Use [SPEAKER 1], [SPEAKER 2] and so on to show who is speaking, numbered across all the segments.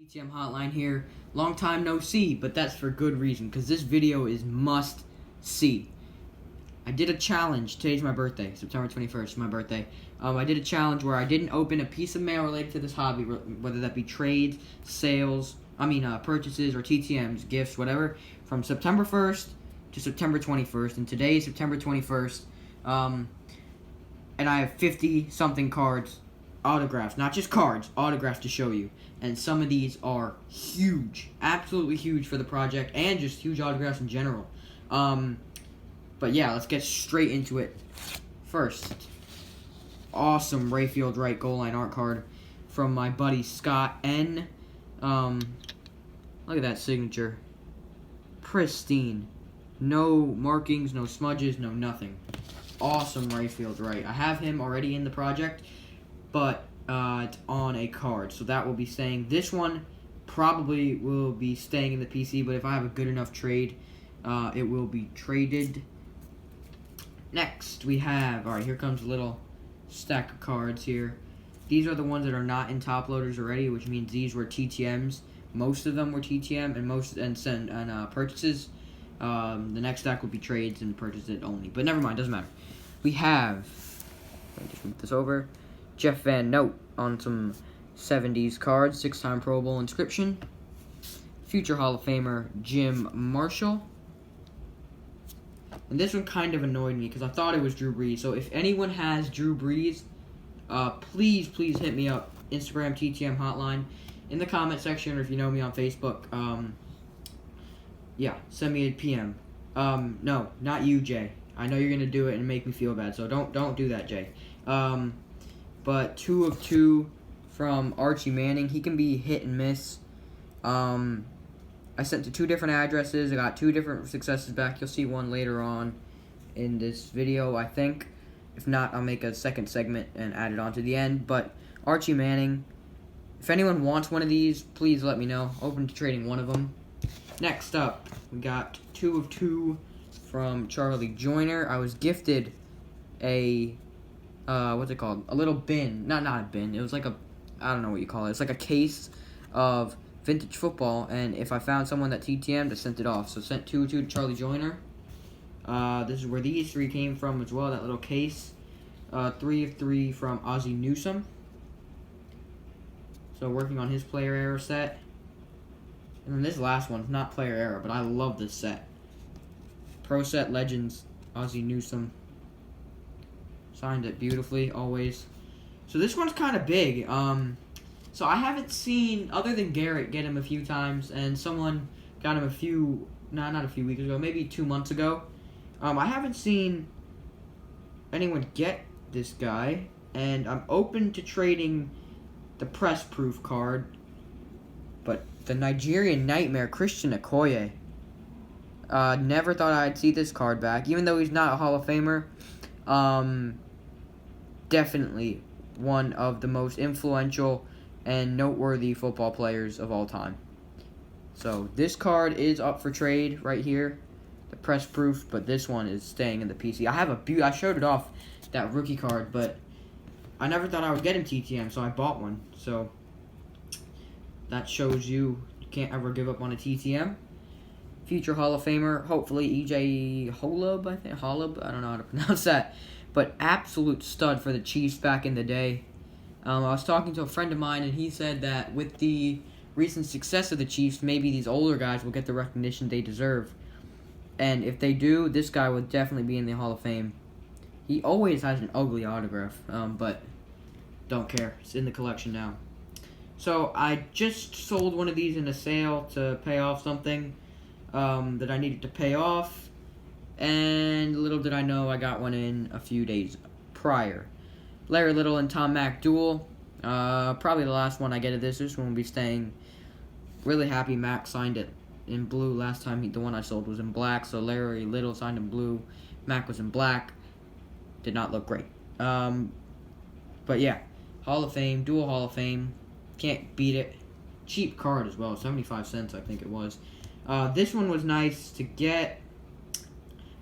[SPEAKER 1] TTM Hotline here. Long time no see, but that's for good reason, because this video is must see. I did a challenge. Today's my birthday, September 21st, my birthday. I did a challenge where I didn't open a piece of mail related to this hobby, whether that be trades, sales, purchases, or TTMs, gifts, whatever, from September 1st to September 21st, and today is September 21st, and I have 50-something cards, autographs, not just cards, autographs to show you. And some of these are huge, absolutely huge for the project, and just huge autographs in general. But yeah, let's get straight into it. First, awesome Rayfield right goal line art card from my buddy Scott N. Look at that signature. Pristine. No markings, no smudges, no nothing. Awesome Rayfield right. I have him already in the project, but it's on a card, so that will be staying. This one probably will be staying in the PC, but if I have a good enough trade, it will be traded. Next, we have, alright, here comes a little stack of cards here. These are the ones that are not in top loaders already, which means these were TTMs. Most of them were TTM, and purchases. The next stack will be trades and purchases only, but never mind, doesn't matter. We have, let me just move this over, Jeff Van Note on some 70s cards, 6-time Pro Bowl inscription. Future Hall of Famer Jim Marshall. And this one kind of annoyed me because I thought it was Drew Brees. So if anyone has Drew Brees, please hit me up. Instagram TTM Hotline in the comment section, or if you know me on Facebook, yeah, send me a PM. No, not you, Jay. I know you're gonna do it and make me feel bad, so don't do that, Jay. But 2 of 2 from Archie Manning. He can be hit and miss. I sent to 2 different addresses. I got 2 different successes back. You'll see one later on in this video, I think. If not, I'll make a second segment and add it on to the end. But Archie Manning, if anyone wants one of these, please let me know. Open to trading one of them. Next up, we got 2 of 2 from Charlie Joyner. I was gifted a what's it called? A little bin. Not a bin. It was like I don't know what you call it. It's like a case of vintage football, and if I found someone that TTM'd, I sent it off. So sent 2 of 2 to Charlie Joyner. This is where these 3 came from as well, that little case. 3 of 3 from Ozzie Newsome. So working on his player error set. And then this last one's not player error, but I love this set. Pro Set Legends, Ozzie Newsome. Signed it beautifully, always. So this one's kind of big. So I haven't seen, other than Garrett, get him a few times, and someone got him not a few weeks ago, maybe 2 months ago. I haven't seen anyone get this guy, and I'm open to trading the press proof card, but the Nigerian Nightmare, Christian Okoye. Never thought I'd see this card back, even though he's not a Hall of Famer. Definitely one of the most influential and noteworthy football players of all time. So this card is up for trade right here, the press proof, but this one is staying in the PC. I showed it off, that rookie card, but I never thought I would get him TTM, so I bought one. So that shows you can't ever give up on a TTM. Future Hall of Famer, hopefully E.J. Holub, I think. Holub, I don't know how to pronounce that. But absolute stud for the Chiefs back in the day. I was talking to a friend of mine, and he said that with the recent success of the Chiefs, maybe these older guys will get the recognition they deserve. And if they do, this guy will definitely be in the Hall of Fame. He always has an ugly autograph, but don't care. It's in the collection now. So I just sold one of these in a sale to pay off something that I needed to pay off. And little did I know, I got one in a few days prior. Larry Little and Tom Mack duel. Probably the last one I get of this. This one will be staying. Really happy Mack signed it in blue. Last time the one I sold was in black. So Larry Little signed in blue. Mack was in black. Did not look great. But yeah, Hall of Fame, dual Hall of Fame. Can't beat it. Cheap card as well. 75 cents I think it was. This one was nice to get.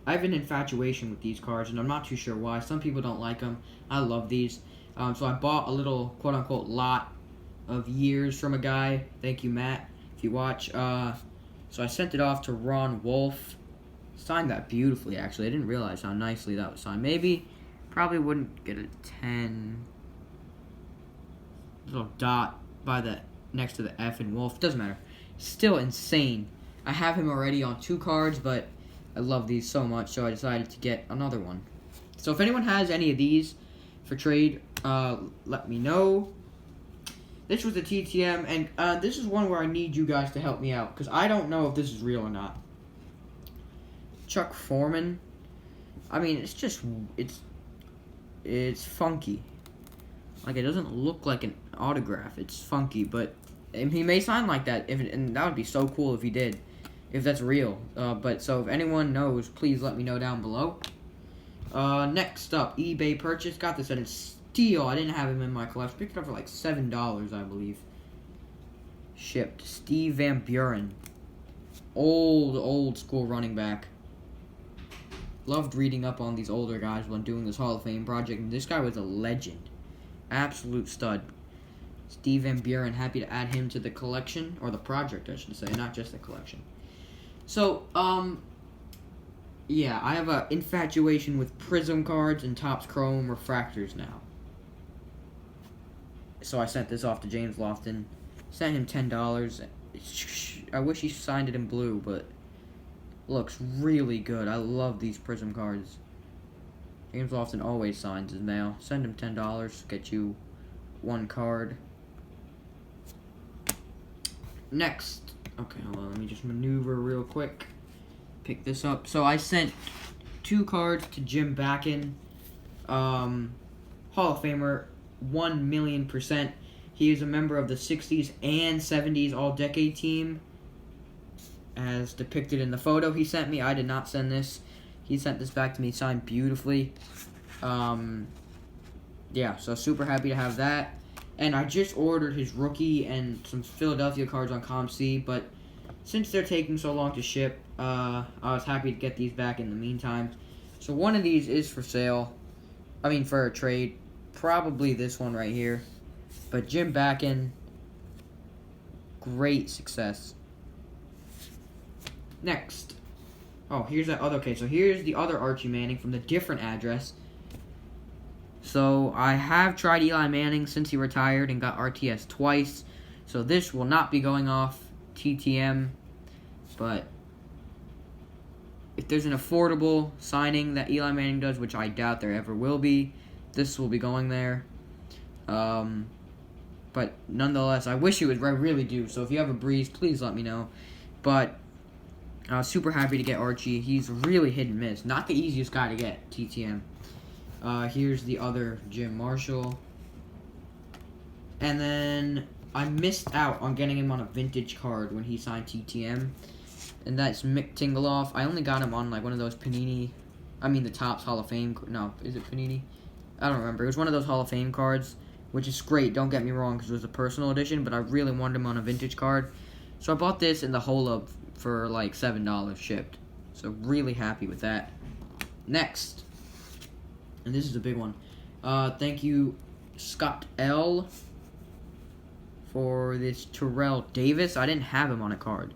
[SPEAKER 1] I have an infatuation with these cards, and I'm not too sure why. Some people don't like them. I love these. So I bought a little quote-unquote lot of years from a guy. Thank you, Matt, if you watch. So I sent it off to Ron Wolf. Signed that beautifully, actually. I didn't realize how nicely that was signed. Probably wouldn't get a 10. Little dot by the next to the F in Wolf. Doesn't matter. Still insane. I have him already on 2 cards, but I love these so much, so I decided to get another one. So if anyone has any of these for trade, let me know. This was the TTM, and this is one where I need you guys to help me out, because I don't know if this is real or not. Chuck Foreman. I mean, it's funky. Like, it doesn't look like an autograph. It's funky, but he may sign like that, and that would be so cool if he did, if that's real. So if anyone knows, please let me know down below. Next up, eBay purchase. Got this at a steal. I didn't have him in my collection. Picked it up for like $7, I believe. Shipped. Steve Van Buren. Old school running back. Loved reading up on these older guys when doing this Hall of Fame project, and this guy was a legend. Absolute stud. Steve Van Buren, happy to add him to the collection, or the project, I should say, not just the collection. So, yeah, I have an infatuation with Prism cards and Topps Chrome refractors now. So I sent this off to James Lofton. Sent him $10. I wish he signed it in blue, but looks really good. I love these Prism cards. James Lofton always signs his mail. Send him $10. Get you 1 card. Next. Okay, hold on. Let me just maneuver real quick. Pick this up. So I sent 2 cards to Jim Bakken. Hall of Famer. 1,000,000%. He is a member of the 60s and 70s All-Decade team, as depicted in the photo he sent me. I did not send this. He sent this back to me signed beautifully. Yeah, so super happy to have that. And I just ordered his rookie and some Philadelphia cards on ComC, but since they're taking so long to ship, I was happy to get these back in the meantime. So one of these is for sale. I mean, for a trade. Probably this one right here. But Jim Bakken, great success. Next. Oh, here's that other. Okay, so here's the other Archie Manning from the different address. So I have tried Eli Manning since he retired and got RTS twice. So this will not be going off TTM. But if there's an affordable signing that Eli Manning does, which I doubt there ever will be, this will be going there. But nonetheless, I wish it would. I really do. So if you have a breeze, please let me know. But super happy to get Archie. He's really hit and miss. Not the easiest guy to get, TTM. Here's the other Jim Marshall. And then I missed out on getting him on a vintage card when he signed TTM. And that's Mick Tingleoff. I only got him on like one of those Panini. I mean the Topps Hall of Fame. No, is it Panini? I don't remember. It was one of those Hall of Fame cards, which is great. Don't get me wrong, because it was a personal edition, but I really wanted him on a vintage card. So I bought this in the hole-up for like $7 shipped. So really happy with that. Next. And this is a big one. Thank you, Scott L, for this Tyrell Davis. I didn't have him on a card.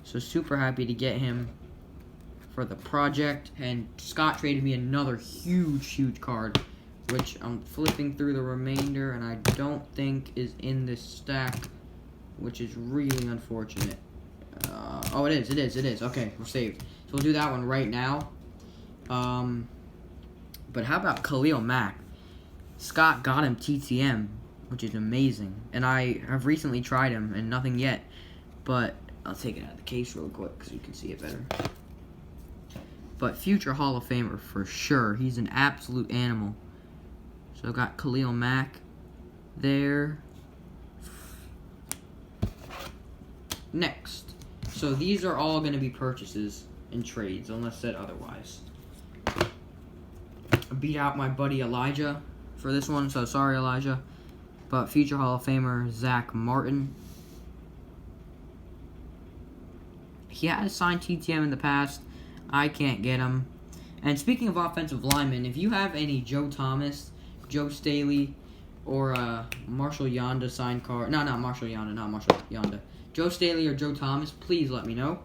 [SPEAKER 1] So super happy to get him for the project. And Scott traded me another huge card, which I'm flipping through the remainder, and I don't think is in this stack, which is really unfortunate. Oh, it is. Okay, we're saved. So we'll do that one right now. But how about Khalil Mack? Scott got him TTM, which is amazing. And I have recently tried him, and nothing yet. But I'll take it out of the case real quick, so you can see it better. But future Hall of Famer for sure. He's an absolute animal. So I got Khalil Mack there. Next. So these are all going to be purchases and trades, unless said otherwise. I beat out my buddy Elijah for this one, so sorry Elijah. But future Hall of Famer Zach Martin. He has signed TTM in the past. I can't get him. And speaking of offensive linemen, if you have any Joe Thomas, Joe Staley, or Marshall Yonda signed card. No, not Marshall Yonda, not Marshall Yonda. Joe Staley or Joe Thomas, please let me know.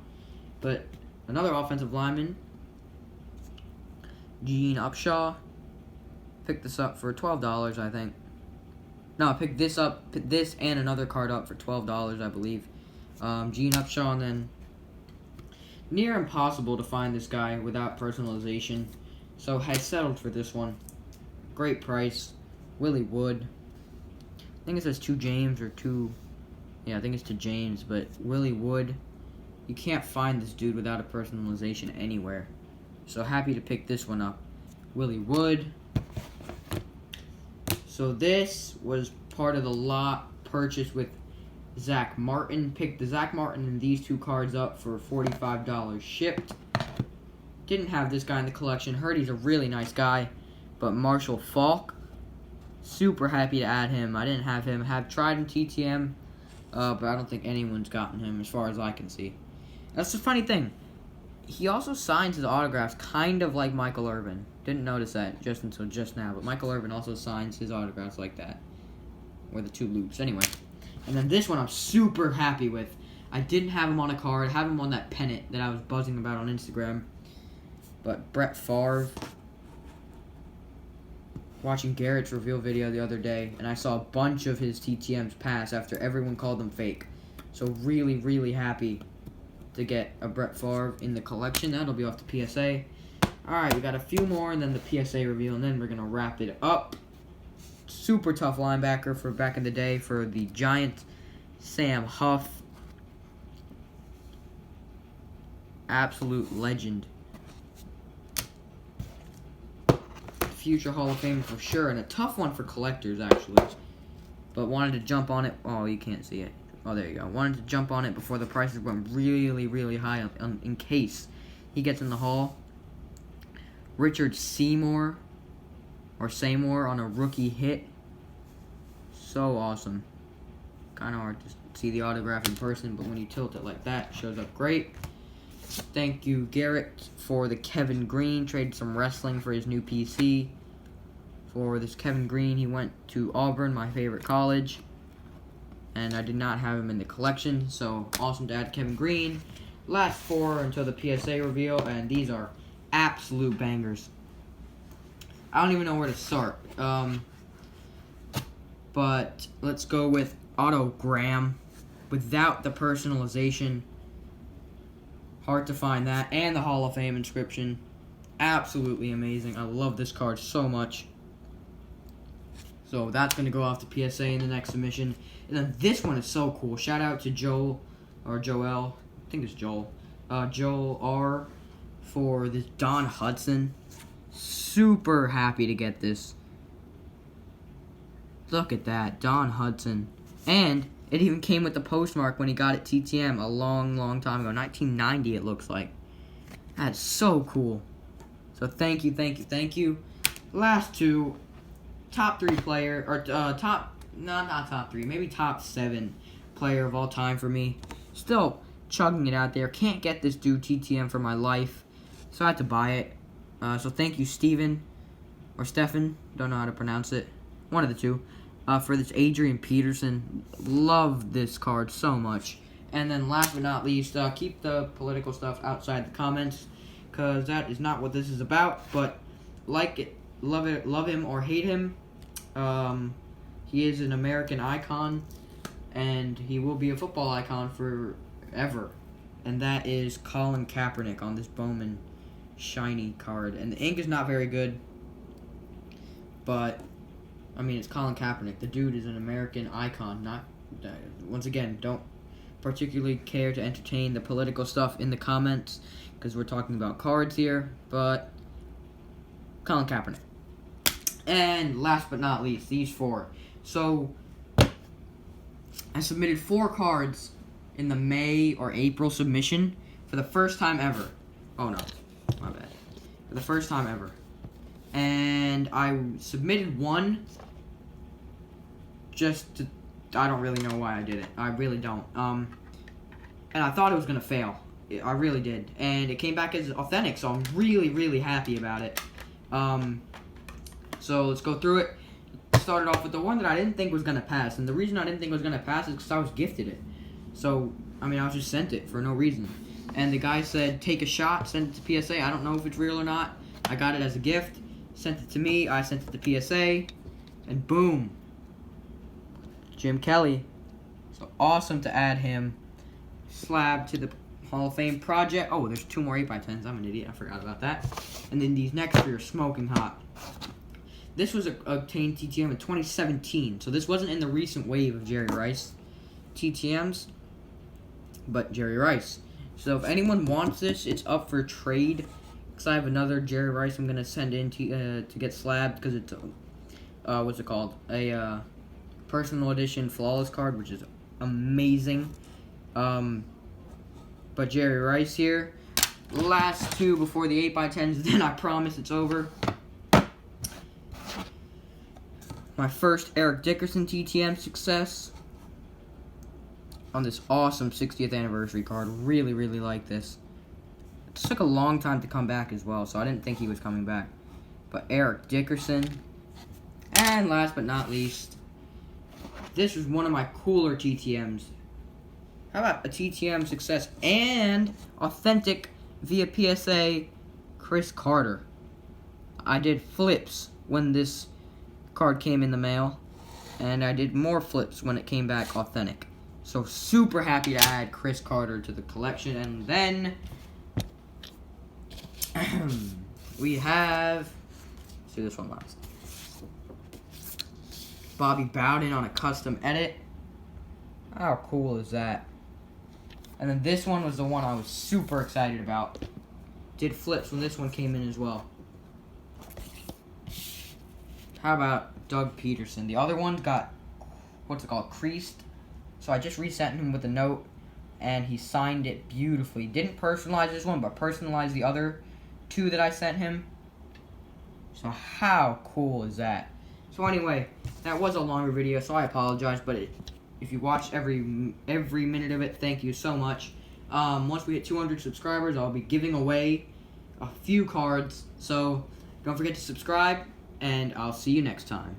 [SPEAKER 1] But another offensive lineman, Gene Upshaw. Picked this up for $12, I think. No, I picked this and another card up for $12, I believe. Gene Upshaw, and then near impossible to find this guy without personalization. So I settled for this one. Great price. Willie Wood. I think it says to James or to... Yeah, I think it's to James, but Willie Wood. You can't find this dude without a personalization anywhere. So happy to pick this one up. Willie Wood. So this was part of the lot purchased with Zach Martin. Picked the Zach Martin and these two cards up for $45 shipped. Didn't have this guy in the collection. Heard he's a really nice guy. But Marshall Faulk. Super happy to add him. I didn't have him. Have tried in TTM. But I don't think anyone's gotten him as far as I can see. That's the funny thing. He also signs his autographs kind of like Michael Irvin. Didn't notice that just until just now. But Michael Irvin also signs his autographs like that. Or the two loops. Anyway. And then this one I'm super happy with. I didn't have him on a card. I have him on that pennant that I was buzzing about on Instagram. But Brett Favre. Watching Garrett's reveal video the other day. And I saw a bunch of his TTMs pass after everyone called them fake. So really, really happy to get a Brett Favre in the collection. That'll be off the PSA. Alright, we got a few more and then the PSA reveal. And then we're going to wrap it up. Super tough linebacker for back in the day for the Giants. Sam Huff. Absolute legend. Future Hall of Fame for sure. And a tough one for collectors, actually. But wanted to jump on it. Oh, you can't see it. Oh, there you go. Wanted to jump on it before the prices went really, really high in case he gets in the Hall. Richard Seymour. Or Seymour on a rookie hit. So awesome. Kind of hard to see the autograph in person, but when you tilt it like that, it shows up great. Thank you, Garrett, for the Kevin Green. Traded some wrestling for his new PC. For this Kevin Green, he went to Auburn, my favorite college. And I did not have him in the collection, so awesome to add Kevin Green. Last four until the PSA reveal, and these are absolute bangers. I don't even know where to start. But let's go with Otto Graham without the personalization. Hard to find that. And the Hall of Fame inscription. Absolutely amazing. I love this card so much. So that's going to go off the PSA in the next submission. And then this one is so cool. Shout out to Joel, or Joel. I think it's Joel. Joel R. for this Don Hudson. Super happy to get this. Look at that. Don Hudson. And it even came with the postmark when he got it TTM a long, long time ago. 1990 it looks like. That's so cool. So thank you, thank you, thank you. Last two. Top 3 player, or not top 3, maybe top 7 player of all time for me. Still chugging it out there. Can't get this dude TTM for my life. So I had to buy it. So thank you, Steven. Or Stefan. Don't know how to pronounce it. One of the two. For this Adrian Peterson. Love this card so much. And then last but not least, keep the political stuff outside the comments. Because that is not what this is about. But like it, love him or hate him. He is an American icon. And he will be a football icon forever. And that is Colin Kaepernick on this Bowman shiny card. And the ink is not very good. But I mean, it's Colin Kaepernick. The dude is an American icon. Not once again, don't particularly care to entertain the political stuff in the comments because we're talking about cards here. But Colin Kaepernick. And last but not least, these 4. So I submitted 4 cards in the May or April submission for the first time ever. Oh no, my bad. For the first time ever. And I submitted one just to, I don't really know why I did it. I really don't. And I thought it was going to fail. I really did. And it came back as authentic, so I'm really, really happy about it. So let's go through it. started off with the one that I didn't think was going to pass. And the reason I didn't think it was going to pass is because I was gifted it. So, I mean, I was just sent it for no reason. And the guy said, take a shot, send it to PSA. I don't know if it's real or not. I got it as a gift, sent it to me, I sent it to PSA, and boom. Jim Kelly. So awesome to add him. Slab to the Hall of Fame project. Oh, there's 2 more 8x10s. I'm an idiot. I forgot about that. And then these next 3 are smoking hot. This was obtained TTM in 2017. So this wasn't in the recent wave of Jerry Rice TTMs, but Jerry Rice. So if anyone wants this, it's up for trade. Because I have another Jerry Rice I'm going to send in to get slabbed. Because it's, what's it called? A personal edition flawless card, which is amazing. But Jerry Rice here. Last 2 before the 8x10s, then I promise it's over. My first Eric Dickerson TTM success on this awesome 60th anniversary card. Really, really like this. It took a long time to come back as well, so I didn't think he was coming back. But Eric Dickerson. And last but not least, this was one of my cooler TTMs. How about a TTM success and authentic via PSA Chris Carter. I did flips when this card came in the mail, and I did more flips when it came back authentic. So super happy to add Chris Carter to the collection. And then we have, let's do this one last. Bobby Bowden on a custom edit. How cool is that? And then this one was the one I was super excited about. Did flips when this one came in as well. How about Doug Peterson? The other one got, what's it called, creased. So I just resent him with a note, and he signed it beautifully. Didn't personalize this one, but personalized the other 2 that I sent him. So how cool is that? So anyway, that was a longer video, so I apologize, but if you watched every minute of it, thank you so much. Once we hit 200 subscribers, I'll be giving away a few cards, so don't forget to subscribe, and I'll see you next time.